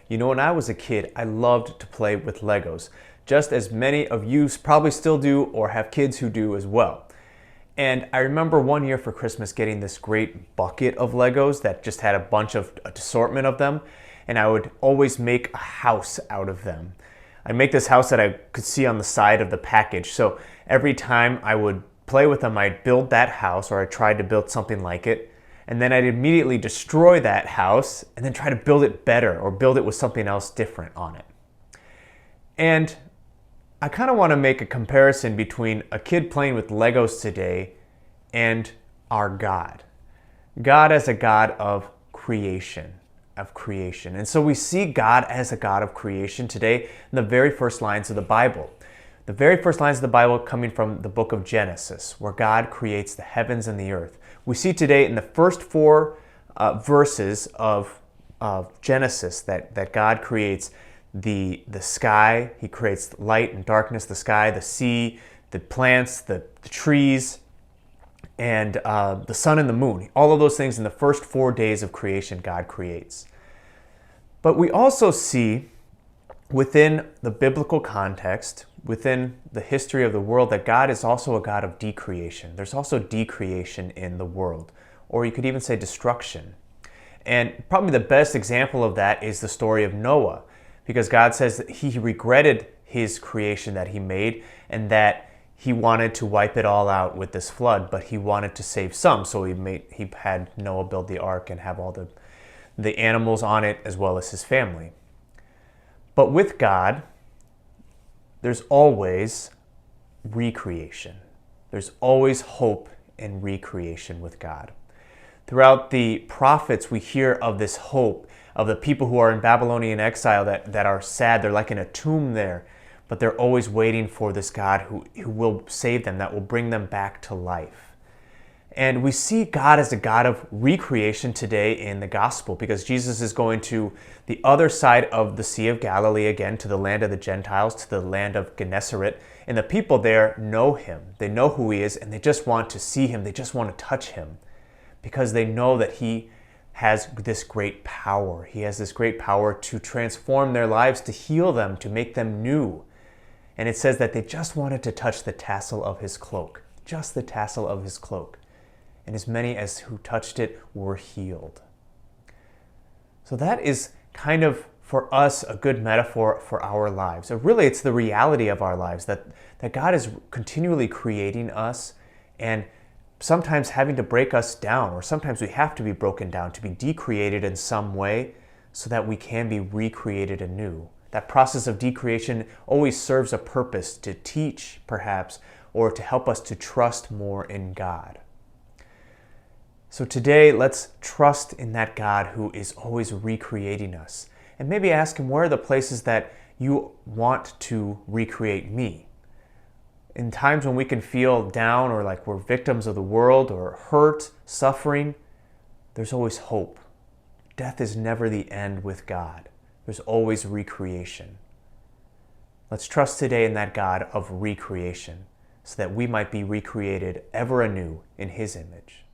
You know, when I was a kid, I loved to play with Legos, just as many of you probably still do or have kids who do as well. And I remember one year for Christmas getting this great bucket of Legos that just had a bunch of assortment of them, and I would always make a house out of them. I'd make this house that I could see on the side of the package, so every time I would play with them, I'd build that house, or I tried to build something like it, and then I'd immediately destroy that house and then try to build it better or build it with something else different on it. And I kind of want to make a comparison between a kid playing with Legos today and our God. God as a God of creation. And so we see God as a God of creation today in the very first lines of the Bible. The very first lines of the Bible coming from the book of Genesis, where God creates the heavens and the earth. We see today in the first four verses of Genesis that God creates the sky. He creates light and darkness, the sky, the sea, the plants, the trees, and the sun and the moon. All of those things in the first 4 days of creation God creates. But we also see within the biblical context, within the history of the world, that God is also a God of decreation. There's also decreation in the world, or you could even say destruction. And probably the best example of that is the story of Noah, because God says that he regretted his creation that he made and that he wanted to wipe it all out with this flood, but he wanted to save some, so he had Noah build the ark and have all the animals on it as well as his family. But with God, there's always recreation. There's always hope in recreation with God. Throughout the prophets, we hear of this hope of the people who are in Babylonian exile that are sad. They're like in a tomb there, but they're always waiting for this God who will save them, that will bring them back to life. And we see God as a God of recreation today in the gospel, because Jesus is going to the other side of the Sea of Galilee again, to the land of the Gentiles, to the land of Gennesaret. And the people there know him. They know who he is, and they just want to see him. They just want to touch him because they know that he has this great power. He has this great power to transform their lives, to heal them, to make them new. And it says that they just wanted to touch the tassel of his cloak, just the tassel of his cloak. And as many as who touched it were healed. So that is kind of, for us, a good metaphor for our lives. So really, it's the reality of our lives, that God is continually creating us and sometimes having to break us down, or sometimes we have to be broken down to be decreated in some way so that we can be recreated anew. That process of decreation always serves a purpose, to teach, perhaps, or to help us to trust more in God. So today, let's trust in that God who is always recreating us. And maybe ask him, where are the places that you want to recreate me? In times when we can feel down, or like we're victims of the world, or hurt, suffering, there's always hope. Death is never the end with God. There's always recreation. Let's trust today in that God of recreation, so that we might be recreated ever anew in his image.